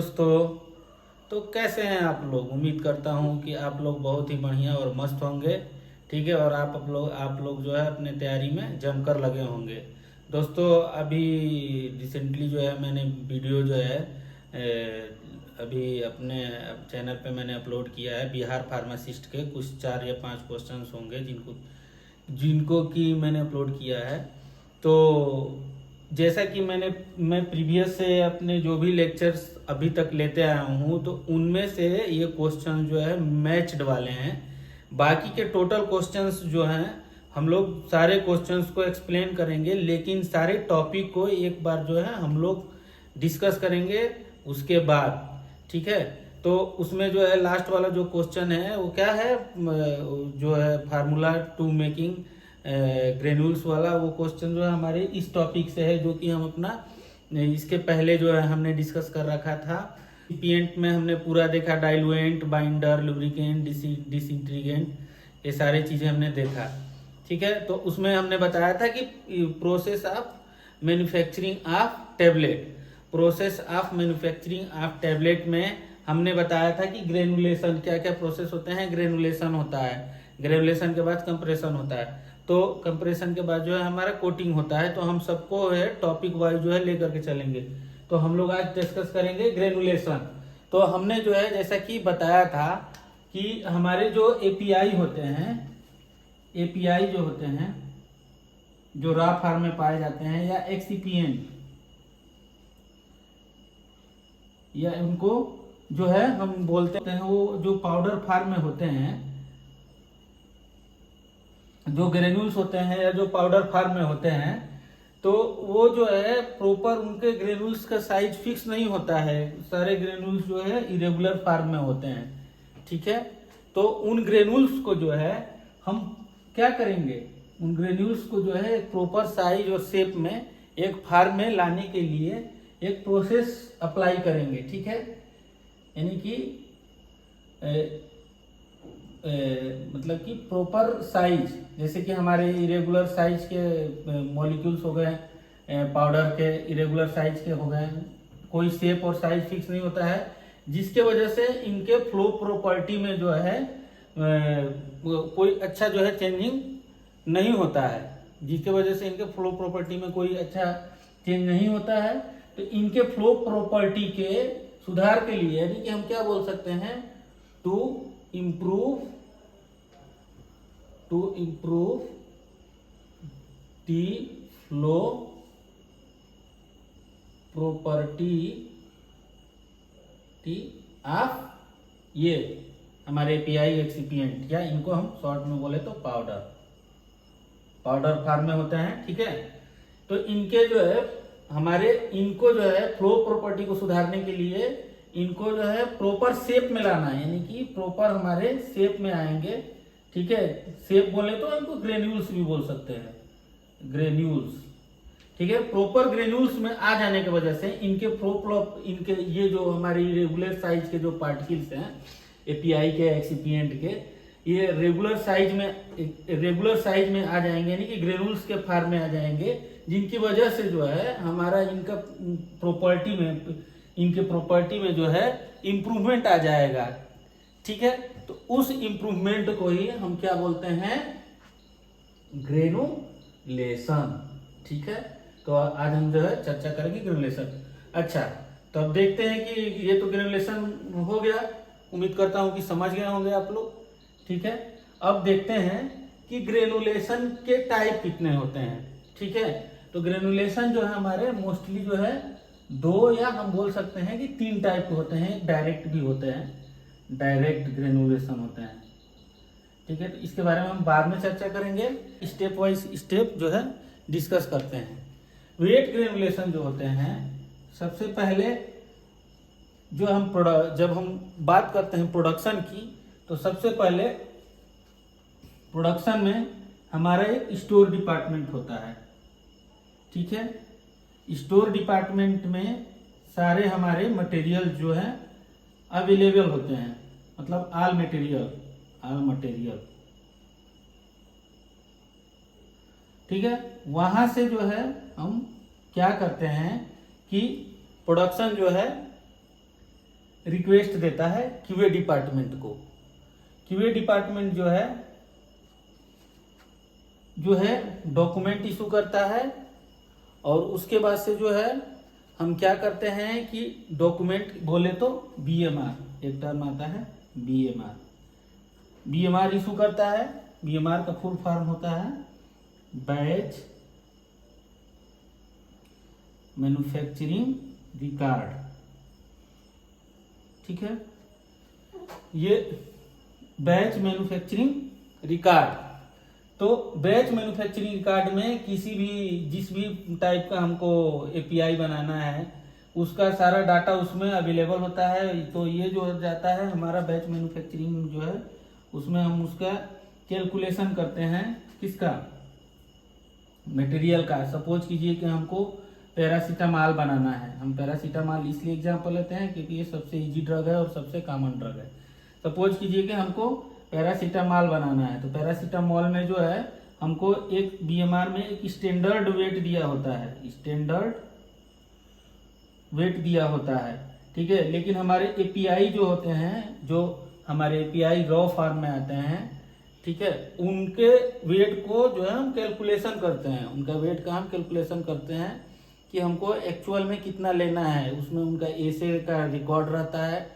दोस्तों, तो कैसे हैं आप लोग। उम्मीद करता हूं कि आप लोग बहुत ही बढ़िया और मस्त होंगे। ठीक है। और आप लोग जो है अपने तैयारी में जमकर लगे होंगे। दोस्तों, अभी रिसेंटली जो है मैंने वीडियो जो है अभी अपने चैनल पे मैंने अपलोड किया है। बिहार फार्मासिस्ट के कुछ 4 या 5 क्वेश्चंस होंगे जिनको जिनको कि मैंने अपलोड किया है। तो जैसा कि मैं प्रीवियस से अपने जो भी लेक्चर्स अभी तक लेते आया हूँ, तो उनमें से ये क्वेश्चन जो है मैच्ड वाले हैं। बाकी के टोटल क्वेश्चंस जो हैं, हम लोग सारे क्वेश्चंस को एक्सप्लेन करेंगे, लेकिन सारे टॉपिक को एक बार जो है हम लोग डिस्कस करेंगे उसके बाद। ठीक है। तो उसमें जो है लास्ट वाला जो क्वेश्चन है वो क्या है, जो है फार्मूला टू मेकिंग ग्रेन्यूल्स वाला, वो क्वेश्चन जो है हमारे इस टॉपिक से है, जो कि हम अपना इसके पहले जो है हमने डिस्कस कर रखा था। रिसिपिएंट में हमने पूरा देखा, डाइलुएंट, बाइंडर, लुब्रिकेंट, डिसइंटीग्रेंट, ये सारी चीज़ें हमने देखा। ठीक है। तो उसमें हमने बताया था कि process of manufacturing of tablet, process of manufacturing of tablet में हमने बताया था कि ग्रेनुलेशन, क्या क्या प्रोसेस होते हैं। ग्रेनुलेशन होता है, ग्रेनुलेशन के बाद कंप्रेशन होता है, तो कंप्रेशन के बाद जो है हमारा कोटिंग होता है। तो हम सबको है टॉपिक वाइज जो है लेकर के चलेंगे। तो हम लोग आज डिस्कस करेंगे ग्रेनुलेशन। तो हमने जो है जैसा कि बताया था कि हमारे जो एपीआई होते हैं, एपीआई जो होते हैं, जो रॉ फॉर्म में पाए जाते हैं, या एक्सिपिएंट, या उनको जो है हम बोलते हैं, वो जो पाउडर फॉर्म में होते हैं, जो ग्रेन्यूल्स होते हैं या जो पाउडर फॉर्म में होते हैं, तो वो जो है प्रॉपर उनके ग्रेन्यूल्स का साइज फिक्स नहीं होता है। सारे ग्रेन्यूल्स जो है इरेगुलर फॉर्म में होते हैं। ठीक है। तो उन ग्रेन्यूल्स को जो है हम क्या करेंगे, उन ग्रेन्यूल्स को जो है एक प्रॉपर साइज और शेप में एक फॉर्म में लाने के लिए एक प्रोसेस अप्लाई करेंगे। ठीक है। यानी कि मतलब कि प्रॉपर साइज, जैसे कि हमारे इरेगुलर साइज के मॉलिक्यूल्स हो गए, पाउडर के इरेगुलर साइज के हो गए, कोई शेप और साइज फिक्स नहीं होता है, जिसके वजह से इनके फ्लो प्रॉपर्टी में जो है कोई अच्छा जो है चेंजिंग नहीं होता है, जिसके वजह से इनके फ्लो प्रॉपर्टी में कोई अच्छा चेंज नहीं होता है। तो इनके फ्लो प्रॉपर्टी के सुधार के लिए, यानी कि हम क्या बोल सकते हैं, to improve the flow property of ये हमारे एपीआई एक्सिपिएंट, या इनको हम शॉर्ट में बोले तो पाउडर फॉर्म में होते हैं। ठीक है। तो इनके जो है इनको जो है फ्लो प्रॉपर्टी को सुधारने के लिए इनको जो है प्रॉपर शेप में लाना है, यानी कि प्रॉपर हमारे शेप में आएंगे। ठीक है। शेप बोले तो इनको ग्रेन्यूल्स भी बोल सकते हैं, ग्रेन्यूल्स। ठीक है। प्रॉपर ग्रेन्यूल्स में आ जाने की वजह से इनके ये जो हमारी रेगुलर साइज के जो पार्टिकल्स हैं एपीआई के, एक्सिपिएंट के, ये रेगुलर साइज में आ जाएंगे, यानी कि ग्रेन्यूल्स के फॉर्म में आ जाएंगे, जिनकी वजह से जो है हमारा इनके प्रॉपर्टी में जो है इंप्रूवमेंट आ जाएगा। ठीक है। तो उस इंप्रूवमेंट को ही हम क्या बोलते हैं, ग्रेनुलेशन। ठीक है। तो आज हम जो है चर्चा करेंगे ग्रेनुलेशन। अच्छा, तो अब देखते हैं कि ये तो ग्रेनुलेशन हो गया, उम्मीद करता हूं कि समझ गए होंगे आप लोग। ठीक है। अब देखते हैं कि ग्रेनुलेशन के टाइप कितने होते हैं। ठीक है। तो ग्रेनुलेशन जो है हमारे मोस्टली जो है 2, या हम बोल सकते हैं कि 3 टाइप के होते हैं। डायरेक्ट भी होते हैं, डायरेक्ट ग्रेनुलेशन होते हैं। ठीक है। तो इसके बारे में हम बाद में चर्चा करेंगे, स्टेप वाइज स्टेप जो है डिस्कस करते हैं। वेट ग्रेनुलेशन जो होते हैं, सबसे पहले जो जब हम बात करते हैं प्रोडक्शन की, तो सबसे पहले प्रोडक्शन में हमारा एक स्टोर डिपार्टमेंट होता है। ठीक है। स्टोर डिपार्टमेंट में सारे हमारे मटेरियल जो है अवेलेबल होते हैं, मतलब ऑल मटेरियल। ठीक है। वहां से जो है हम क्या करते हैं कि प्रोडक्शन जो है रिक्वेस्ट देता है क्यूए डिपार्टमेंट को। क्यूए डिपार्टमेंट जो है डॉक्यूमेंट इशू करता है, और उसके बाद से जो है हम क्या करते हैं कि डॉक्यूमेंट बोले तो बीएमआर, एक टर्म आता है बीएमआर, बीएमआर इशू करता है। बीएमआर का फुल फॉर्म होता है बैच मैन्युफैक्चरिंग रिकॉर्ड, ठीक है। ये बैच मैन्युफैक्चरिंग रिकॉर्ड, तो बैच मैन्युफैक्चरिंग रिकॉर्ड में किसी भी जिस भी टाइप का हमको एपीआई बनाना है उसका सारा डाटा उसमें अवेलेबल होता है। तो ये जो हो जाता है हमारा बैच मैन्युफैक्चरिंग जो है, उसमें हम उसका कैलकुलेशन करते हैं, किसका, मटेरियल का। सपोज कीजिए कि हमको पैरासीटामॉल बनाना है, हम पैरासीटामॉल इसलिए एग्जांपल लेते हैं क्योंकि ये सबसे इजी ड्रग है और सबसे कॉमन ड्रग है। सपोज कीजिए कि हमको पैरासीटामॉल बनाना है, तो पैरासीटामॉल में जो है हमको एक बीएमआर में एक स्टैंडर्ड वेट दिया होता है, स्टैंडर्ड वेट दिया होता है, ठीक है। लेकिन हमारे एपीआई जो होते हैं, जो हमारे एपीआई रॉ फॉर्म में आते हैं, ठीक है, उनके वेट को जो है हम कैलकुलेशन करते हैं, उनका वेट का हम कैलकुलेशन करते हैं कि हमको एक्चुअल में कितना लेना है। उसमें उनका एसे का रिकॉर्ड रहता है,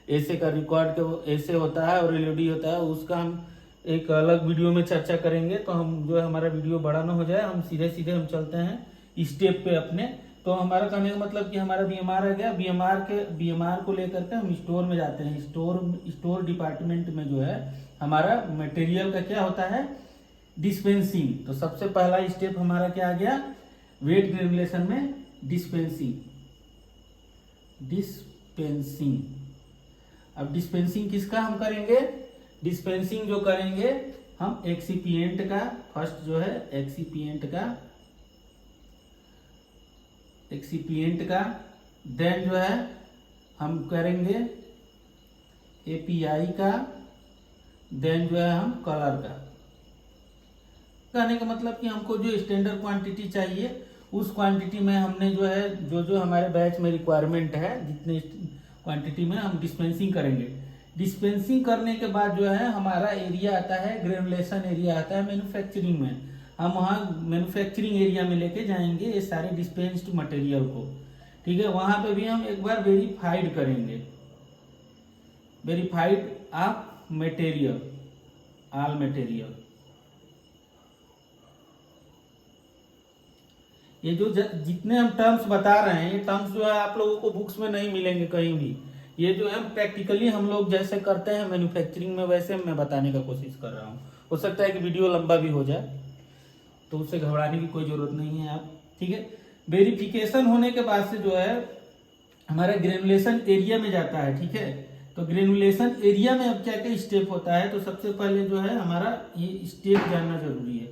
एसे का रिकॉर्ड के एसे होता है और एलओडी होता है, उसका हम एक अलग वीडियो में चर्चा करेंगे। तो हम जो है हमारा वीडियो बड़ा ना हो जाए, हम सीधे सीधे हम चलते हैं स्टेप पे अपने। तो हमारा कहने का मतलब कि हमारा बीएमआर आ गया, बीएमआर को लेकर के हम स्टोर में जाते हैं। स्टोर डिपार्टमेंट में जो है हमारा मटेरियल का क्या होता है, डिस्पेंसिंग। तो सबसे पहला स्टेप हमारा क्या आ गया, वेट ग्रेनुलेशन में डिस्पेंसिंग। अब डिस्पेंसिंग किसका हम करेंगे, डिस्पेंसिंग जो करेंगे हम एक्सिपिएंट का, फर्स्ट जो है एक्सिपिएंट का, देन जो है हम करेंगे एपीआई का, देन जो है हम कलर का। कहने का मतलब कि हमको जो स्टैंडर्ड क्वांटिटी चाहिए उस क्वांटिटी में हमने जो है जो हमारे बैच में रिक्वायरमेंट है, जितने क्वांटिटी में हम डिस्पेंसिंग करेंगे। डिस्पेंसिंग करने के बाद जो है हमारा एरिया आता है, ग्रेनुलेशन एरिया आता है मैन्युफैक्चरिंग में। हम वहाँ मैन्युफैक्चरिंग एरिया में लेके जाएंगे ये सारे डिस्पेंस्ड मटेरियल को, ठीक है। वहाँ पे भी हम एक बार वेरीफाइड करेंगे, verified of material, all material. ये जो जितने हम टर्म्स बता रहे हैं, ये टर्म्स जो है आप लोगों को बुक्स में नहीं मिलेंगे कहीं भी। ये जो है प्रैक्टिकली हम लोग जैसे करते हैं मैन्युफैक्चरिंग में, वैसे मैं बताने का कोशिश कर रहा हूँ। हो सकता है कि वीडियो लंबा भी हो जाए, तो उससे घबराने की कोई जरूरत नहीं है आप, ठीक है। वेरिफिकेशन होने के बाद से जो है हमारा ग्रेनुलेशन एरिया में जाता है, ठीक है। तो ग्रेनुलेशन एरिया में अब क्या क्या स्टेप होता है, तो सबसे पहले जो है हमारा ये स्टेप जानना जरूरी है।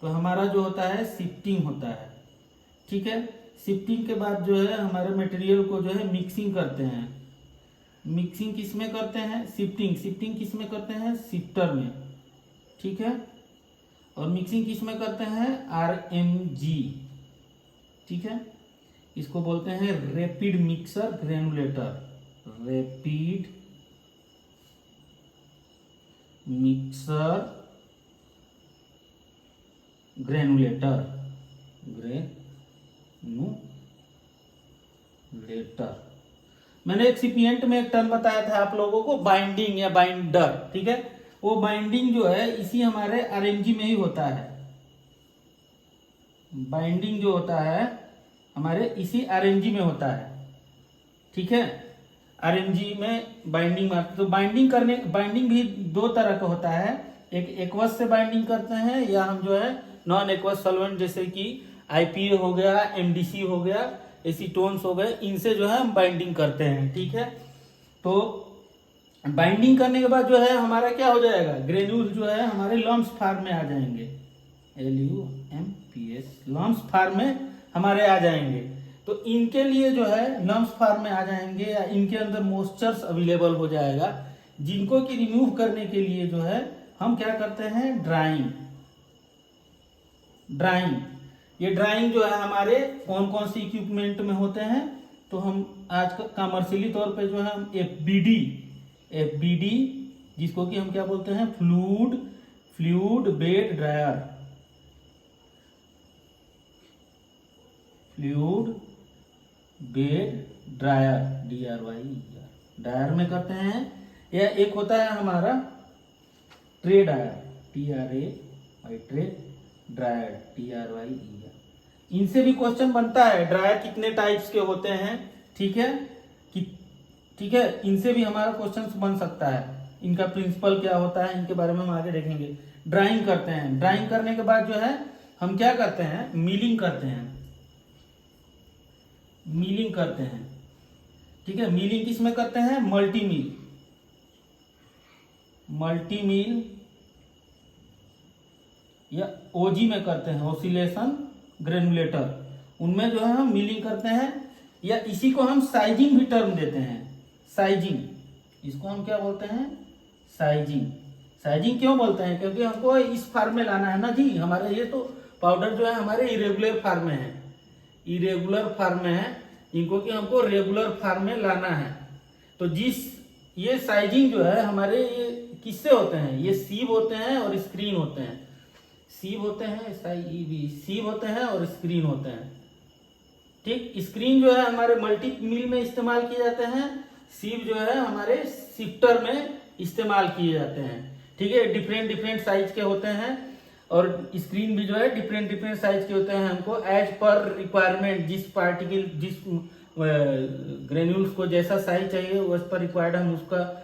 तो हमारा जो होता है शिफ्टिंग होता है, ठीक है। शिफ्टिंग के बाद जो है हमारे मटेरियल को जो है मिक्सिंग करते हैं। मिक्सिंग किस में करते हैं, शिफ्टिंग किस में करते हैं, शिफ्टर में, ठीक है। और मिक्सिंग किस में करते हैं, आरएमजी, ठीक है। इसको बोलते हैं rapid mixer granulator, rapid mixer granulator, मैंने एक्सिपिएंट में एक टर्म बताया था आप लोगों को, बाइंडिंग या बाइंडर, ठीक है। वो बाइंडिंग जो है इसी हमारे आरएमजी में ही होता है। बाइंडिंग जो होता है हमारे इसी आरएमजी में होता है, ठीक है। आरएमजी में बाइंडिंग मारते, तो बाइंडिंग भी दो तरह का होता है। एक एक्वस से बाइंडिंग करते हैं, या हम जो है नॉन एक्वस सॉल्वेंट जैसे कि आईपीए हो गया, एमडीसी हो गया, एसीटोन्स हो गए, इनसे जो है हम बाइंडिंग करते हैं, ठीक है। तो बाइंडिंग करने के बाद जो है हमारा क्या हो जाएगा, ग्रेन्यूल जो है हमारे लम्प्स फॉर्म में आ जाएंगे, LUMPS, लम्प्स फॉर्म में हमारे आ जाएंगे। तो इनके लिए जो है लम्प्स फॉर्म में आ जाएंगे, या इनके अंदर मॉइस्चर्स अवेलेबल हो जाएगा, जिनको कि रिमूव करने के लिए जो है हम क्या करते हैं, ड्राइंग। ये ड्राइंग जो है हमारे कौन कौन सी इक्विपमेंट में होते हैं, तो हम आज का कमर्शियली तौर पे जो है हम FBD जिसको कि हम क्या बोलते हैं, fluid bed dryer, fluid bed dryer, dryer में करते हैं। या एक होता है हमारा ट्रे ड्रायर, ड्रायर, इनसे भी क्वेश्चन बनता है, ड्रायर कितने टाइप्स के होते हैं, ठीक है ठीक है, इनसे भी हमारा क्वेश्चन बन सकता है, इनका प्रिंसिपल क्या होता है, इनके बारे में हम आगे देखेंगे। ड्राइंग करते हैं, ड्राइंग करने के बाद जो है हम क्या करते हैं, मिलिंग करते हैं, ठीक है। मिलिंग किस में करते हैं, मल्टी मिल या ओजी में करते हैं, ओसिलेशन ग्रेनुलेटर, उनमें जो है हम मिलिंग करते हैं। या इसी को हम साइजिंग भी टर्म देते हैं, साइजिंग, इसको हम क्या बोलते हैं, साइजिंग क्यों बोलते हैं, क्योंकि हमको इस फार्म में लाना है ना जी, हमारे ये तो पाउडर जो है हमारे इरेगुलर फार्म में है, इनको कि हमको रेगुलर फार्म में लाना है। तो ये साइजिंग जो है हमारे ये किससे होते हैं, ये सीव होते हैं और स्क्रीन होते हैं, सीव होते हैं और स्क्रीन होते हैं, ठीक। स्क्रीन जो है हमारे मल्टी मिल में इस्तेमाल किए जाते हैं, सीव जो है हमारे शिफ्टर में इस्तेमाल किए जाते हैं, ठीक है। डिफरेंट साइज के होते हैं और स्क्रीन भी जो है डिफरेंट साइज के होते हैं। हमको एज पर रिक्वायरमेंट, जिस ग्रेन्यूल्स को जैसा साइज चाहिए उस पर रिक्वायर्ड हम उसका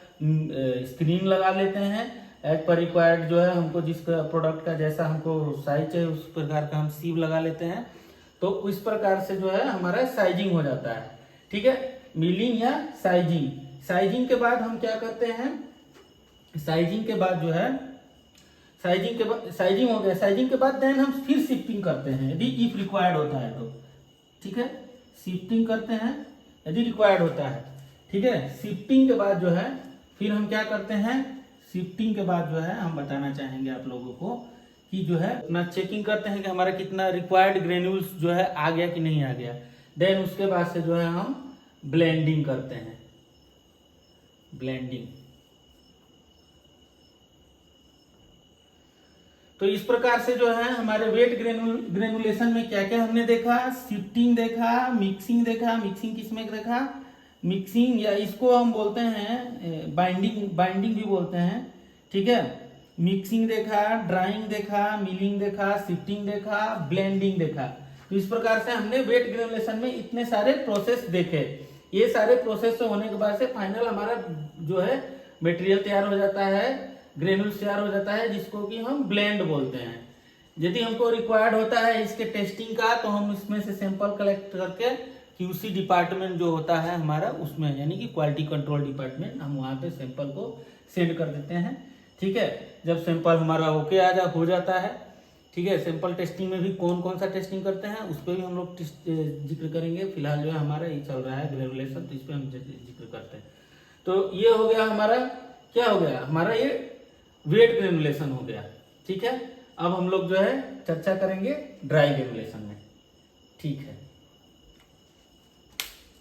स्क्रीन लगा लेते हैं। एज पर रिक्वायर्ड जो है हमको जिसका प्रोडक्ट का जैसा हमको साइज चाहिए उस प्रकार का हम सीव लगा लेते हैं। तो इस प्रकार से जो है हमारा साइजिंग हो जाता है, ठीक है। मिलिंग या साइजिंग के बाद हम क्या करते हैं, साइजिंग के बाद जो है साइजिंग हो गया, साइजिंग के बाद देन हम फिर शिफ्टिंग करते हैं यदि इफ रिक्वायर्ड होता है तो, ठीक है। शिफ्टिंग करते हैं यदि रिक्वायर्ड होता है, ठीक है। शिफ्टिंग के बाद जो है फिर हम क्या करते हैं, शिफ्टिंग के बाद जो है हम बताना चाहेंगे आप लोगों को कि जो है अपना चेकिंग करते हैं कि हमारा कितना रिक्वायर्ड ग्रेन्यूल्स जो है आ गया कि नहीं आ गया। देन उसके बाद से जो है हम ब्लेंडिंग करते हैं, ब्लेंडिंग। तो इस प्रकार से जो है हमारे वेट ग्रेनुलेशन में क्या क्या हमने देखा, शिफ्टिंग देखा, मिक्सिंग देखा, मिक्सिंग किसमें देखा, मिक्सिंग या इसको हम बोलते हैं बाइंडिंग भी बोलते हैं, ठीक है। मिक्सिंग देखा, ड्राइंग देखा, मिलिंग देखा, शिफ्टिंग देखा, ब्लेंडिंग देखा। तो इस प्रकार से हमने वेट ग्रेनुलेशन में इतने सारे प्रोसेस देखे। ये सारे प्रोसेस होने के बाद से फाइनल हमारा जो है मटेरियल तैयार हो जाता है, ग्रेनुल्स तैयार हो जाता है, जिसको कि हम ब्लेंड बोलते हैं। यदि हमको रिक्वायर्ड होता है इसके टेस्टिंग का तो हम इसमें से सैंपल कलेक्ट करके क्यूसी डिपार्टमेंट जो होता है हमारा उसमें, यानी कि क्वालिटी कंट्रोल डिपार्टमेंट, हम वहाँ पे सैंपल को सेंड कर देते हैं, ठीक है। जब सैंपल हमारा ओके हो जाता है, ठीक है। सैंपल टेस्टिंग में भी कौन सा टेस्टिंग करते हैं उस पर भी हम लोग जिक्र करेंगे। फिलहाल जो है हमारा ये चल रहा है ग्रेनुलेशन, तो इस पर हम जिक्र करते हैं। तो ये हो गया हमारा, क्या हो गया हमारा, ये वेट ग्रेनुलेशन हो गया, ठीक है। अब हम लोग जो है चर्चा करेंगे ड्राई ग्रेनुलेशन में, ठीक है।